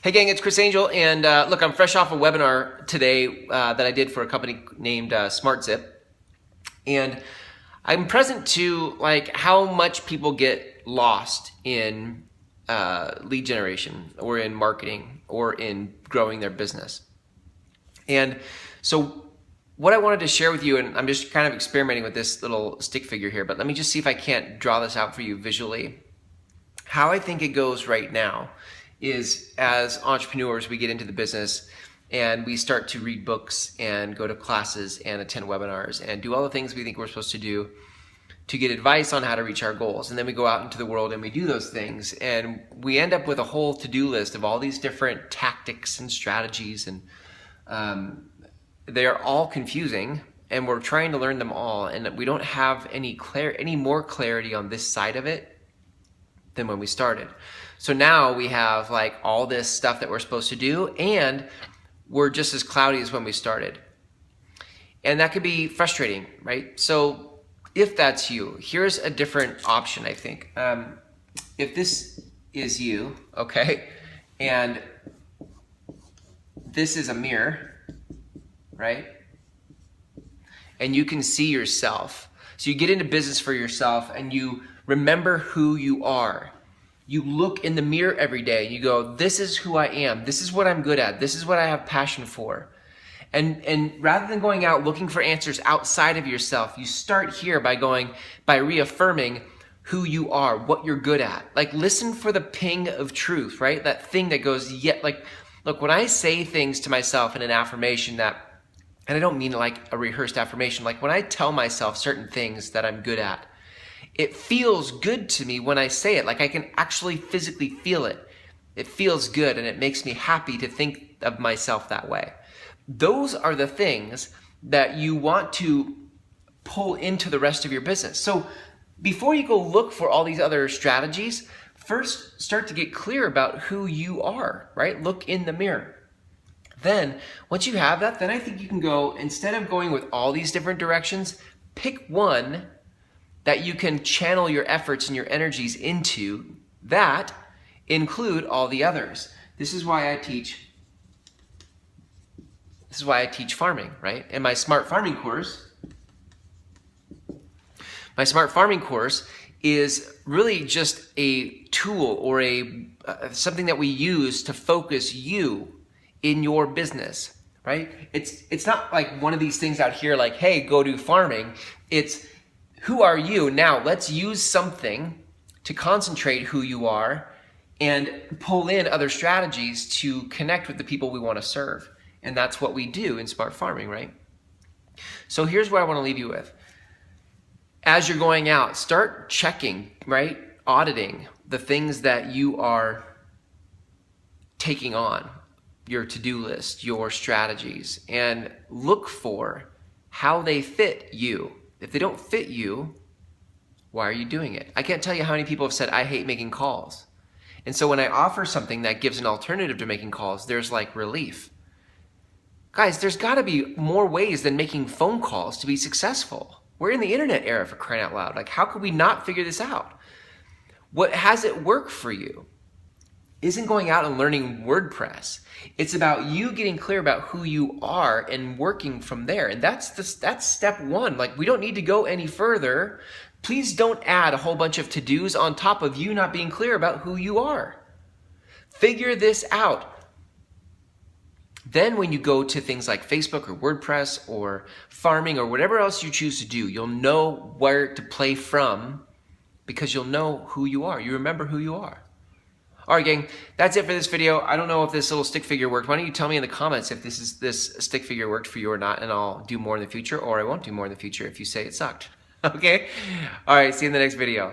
Hey gang, it's Chris Angel, and look, I'm fresh off a webinar today that I did for a company named SmartZip, and I'm present to like how much people get lost in lead generation or in marketing or in growing their business. And so what I wanted to share with you, and I'm just kind of experimenting with this little stick figure here, but let me just see if I can't draw this out for you visually. How I think it goes right now is, as entrepreneurs, we get into the business and we start to read books and go to classes and attend webinars and do all the things we think we're supposed to do to get advice on how to reach our goals. And then we go out into the world and we do those things, and we end up with a whole to-do list of all these different tactics and strategies, and they're all confusing, and we're trying to learn them all, and we don't have any more clarity on this side of it than when we started. So now we have like all this stuff that we're supposed to do, and we're just as cloudy as when we started. And that could be frustrating, right? So if that's you, here's a different option, I think. If this is you, okay, and this is a mirror, right? And you can see yourself. So you get into business for yourself and you remember who you are. You look in the mirror every day and you go, this is who I am. This is what I'm good at. This is what I have passion for. And rather than going out looking for answers outside of yourself, you start here by reaffirming who you are, what you're good at. Like, listen for the ping of truth, right? That thing that goes, look, when I say things to myself in an affirmation and I don't mean like a rehearsed affirmation, like when I tell myself certain things that I'm good at, it feels good to me when I say it. Like I can actually physically feel it. It feels good and it makes me happy to think of myself that way. Those are the things that you want to pull into the rest of your business. So before you go look for all these other strategies, first start to get clear about who you are, right? Look in the mirror. Then once you have that, then I think you can go, instead of going with all these different directions, pick one that you can channel your efforts and your energies into that include all the others. This is why I teach farming, right? And my Smart Farming course is really just a tool or something that we use to focus you in your business, right? It's not like one of these things out here like, hey, go do farming. It's, who are you? Now let's use something to concentrate who you are and pull in other strategies to connect with the people we want to serve. And that's what we do in Smart Farming, right? So here's what I want to leave you with. As you're going out, start checking, right? Auditing the things that you are taking on, your to-do list, your strategies, and look for how they fit you. If they don't fit you, why are you doing it? I can't tell you how many people have said, I hate making calls. And so when I offer something that gives an alternative to making calls, there's like relief. Guys, there's got to be more ways than making phone calls to be successful. We're in the internet era, for crying out loud. Like, how could we not figure this out? What has it worked for you isn't going out and learning WordPress. It's about you getting clear about who you are and working from there. And that's step one. Like, we don't need to go any further. Please don't add a whole bunch of to-dos on top of you not being clear about who you are. Figure this out. Then when you go to things like Facebook or WordPress or farming or whatever else you choose to do, you'll know where to play from because you'll know who you are. You remember who you are. All right, gang, that's it for this video. I don't know if this little stick figure worked. Why don't you tell me in the comments if this stick figure worked for you or not, and I'll do more in the future, or I won't do more in the future if you say it sucked. Okay? All right, see you in the next video.